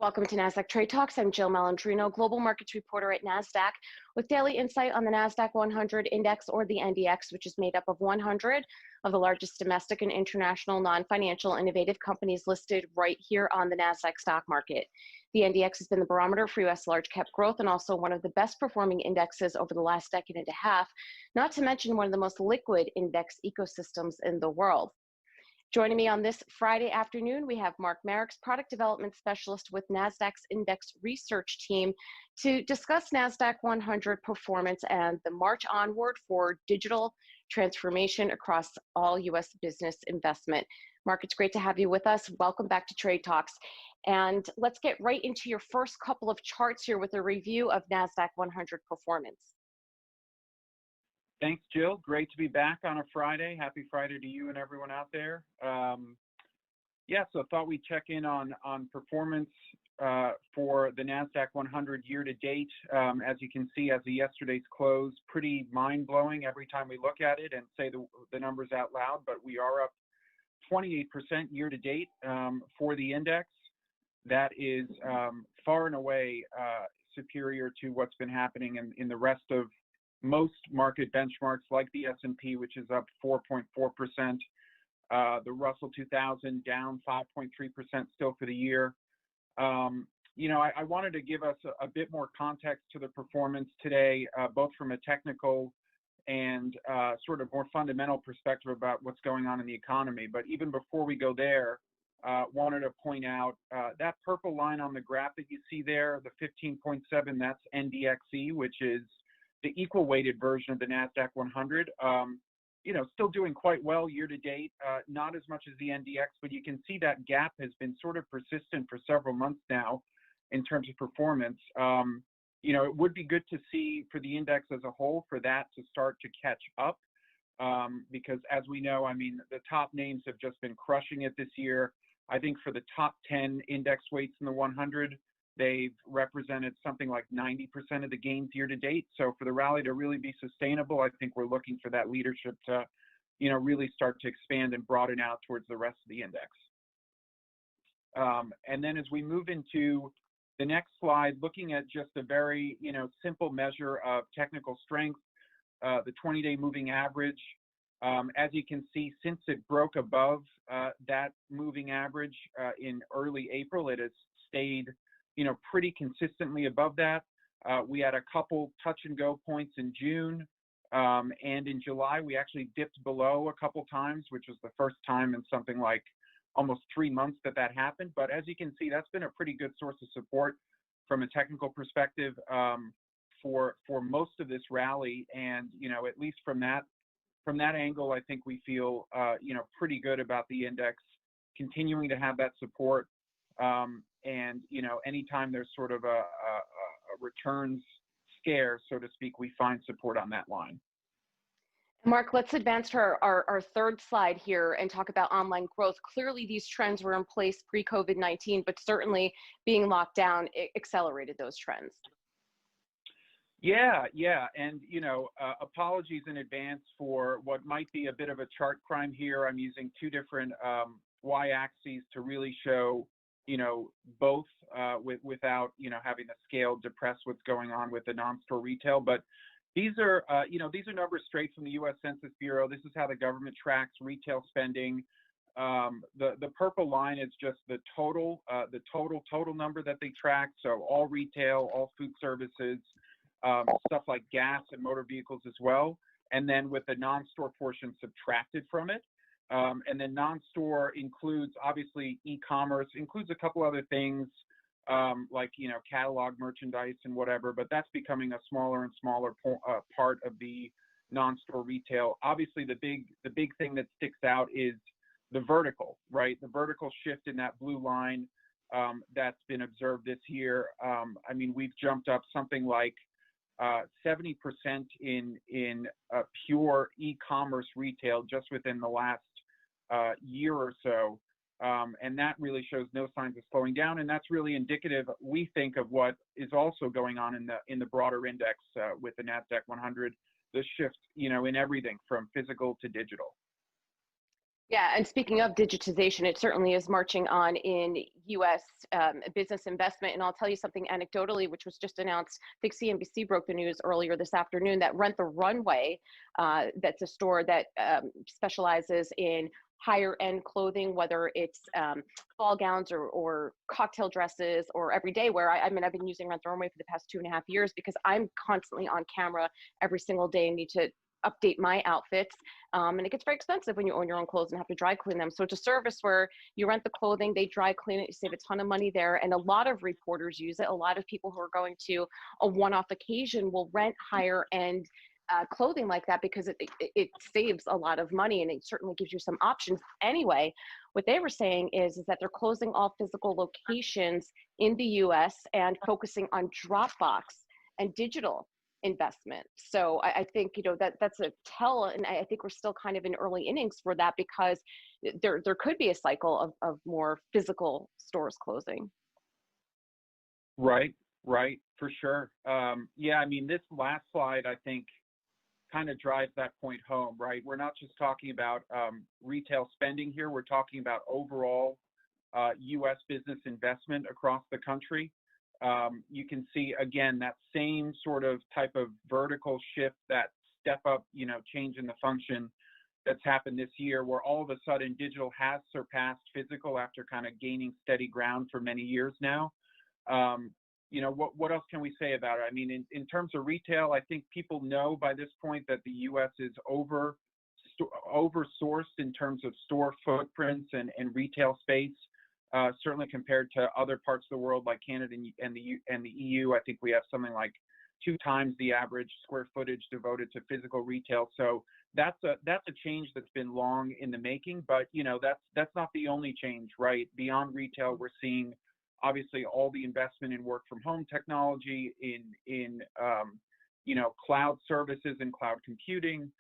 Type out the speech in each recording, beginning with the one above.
Welcome to Nasdaq Trade Talks. I'm Jill Malandrino, global markets reporter at Nasdaq, with daily insight on the Nasdaq-100 index, or the NDX, which is made up of 100 of the largest domestic and international non-financial innovative companies listed right here on the Nasdaq stock market. The NDX has been the barometer for U.S. large cap growth and also one of the best performing indexes over the last decade and a half, not to mention one of the most liquid index ecosystems in the world. Joining me on this Friday afternoon, we have Mark Marex, Product Development Specialist with Nasdaq's Index Research Team, to discuss Nasdaq-100 performance and the march onward for digital transformation across all U.S. business investment. Mark, it's great to have you with us. Welcome back to Trade Talks. And let's get right into your first couple of charts here with a review of Nasdaq-100 performance. Thanks, Jill. Great to be back on a Friday. Happy Friday to you and everyone out there. So thought we'd check in on performance for the Nasdaq-100 year to date. As you can see, as of yesterday's close, pretty mind-blowing every time we look at it and say the numbers out loud, but we are up 28% year to date for the index. That is far and away superior to what's been happening in the rest of most market benchmarks, like the S&P, which is up 4.4%, the Russell 2000 down 5.3% still for the year. I wanted to give us a bit more context to the performance today, both from a technical and sort of more fundamental perspective about what's going on in the economy. But even before we go there, wanted to point out that purple line on the graph that you see there, the 15.7, that's NDXE, which is the equal weighted version of the Nasdaq-100, still doing quite well year to date, not as much as the NDX, but you can see that gap has been sort of persistent for several months now in terms of performance. It would be good to see for the index as a whole for that to start to catch up, because as we know, the top names have just been crushing it this year. I think for the top 10 index weights in the 100, they've represented something like 90% of the gains year to date. So for the rally to really be sustainable, I think we're looking for that leadership to, really start to expand and broaden out towards the rest of the index. And then as we move into the next slide, looking at just a very, simple measure of technical strength, the 20-day moving average. As you can see, since it broke above that moving average in early April, it has stayed pretty consistently above that. We had a couple touch and go points in June, and in July we actually dipped below a couple times, which was the first time in something like almost 3 months that happened. But as you can see, that's been a pretty good source of support from a technical perspective for most of this rally. And at least from that angle, I think we feel pretty good about the index continuing to have that support. And anytime there's sort of a returns scare, so to speak, we find support on that line. Mark, let's advance to our third slide here and talk about online growth. Clearly, these trends were in place pre-COVID-19, but certainly being locked down accelerated those trends. Yeah. And, apologies in advance for what might be a bit of a chart crime here. I'm using two different y-axes to really show both without, having the scale depress what's going on with the non-store retail. But these are numbers straight from the U.S. Census Bureau. This is how the government tracks retail spending. The purple line is just the total number that they track. So all retail, all food services, stuff like gas and motor vehicles as well. And then with the non-store portion subtracted from it. And then non-store includes, obviously, e-commerce, includes a couple other things like, catalog merchandise and whatever, but that's becoming a smaller and smaller part of the non-store retail. Obviously, the big thing that sticks out is the vertical, right? The vertical shift in that blue line that's been observed this year. We've jumped up something like 70% in pure e-commerce retail just within the last year or so, and that really shows no signs of slowing down, and that's really indicative, we think, of what is also going on in the broader index with the Nasdaq-100, the shift, in everything from physical to digital. Yeah, and speaking of digitization, it certainly is marching on in U.S. Business investment. And I'll tell you something anecdotally, which was just announced. I think CNBC broke the news earlier this afternoon that Rent the Runway, that's a store that specializes in higher end clothing, whether it's ball gowns or cocktail dresses or everyday wear. I mean, I've been using Rent the Runway for the past 2.5 years because I'm constantly on camera every single day and need to update my outfits. And it gets very expensive when you own your own clothes and have to dry clean them. So it's a service where you rent the clothing, they dry clean it, you save a ton of money there. And a lot of reporters use it. A lot of people who are going to a one-off occasion will rent higher end clothing like that because it saves a lot of money and it certainly gives you some options. Anyway, what they were saying is that they're closing all physical locations in the US and focusing on Dropbox and digital investment. So I think, you know, that's a tell, and I think we're still kind of in early innings for that because there could be a cycle of more physical stores closing. Right, for sure. Yeah, I mean, this last slide, I think, kind of drives that point home, right? We're not just talking about retail spending here. We're talking about overall U.S. business investment across the country. You can see, again, that same sort of type of vertical shift, that step up, you know, change in the function that's happened this year, where all of a sudden digital has surpassed physical after kind of gaining steady ground for many years now. You know, what else can we say about it? I mean, in terms of retail, I think people know by this point that the U.S. is oversourced in terms of store footprints and retail space. Certainly compared to other parts of the world like Canada and the EU, I think we have something like 2 times the average square footage devoted to physical retail. So that's a change that's been long in the making. But you know, that's not the only change, right? Beyond retail, we're seeing obviously all the investment in work from home technology, in you know, cloud services and cloud computing.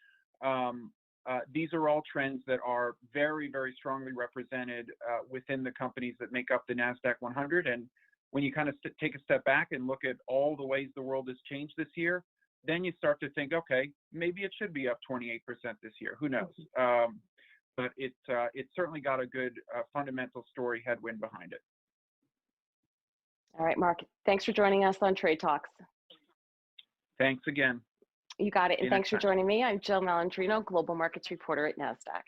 These are all trends that are very, very strongly represented within the companies that make up the Nasdaq-100. And when you kind of take a step back and look at all the ways the world has changed this year, then you start to think, okay, maybe it should be up 28% this year. Who knows? But it's certainly got a good fundamental story headwind behind it. All right, Mark, thanks for joining us on Trade Talks. Thanks again. You got it. And thanks for joining me. I'm Jill Malandrino, Global Markets Reporter at Nasdaq.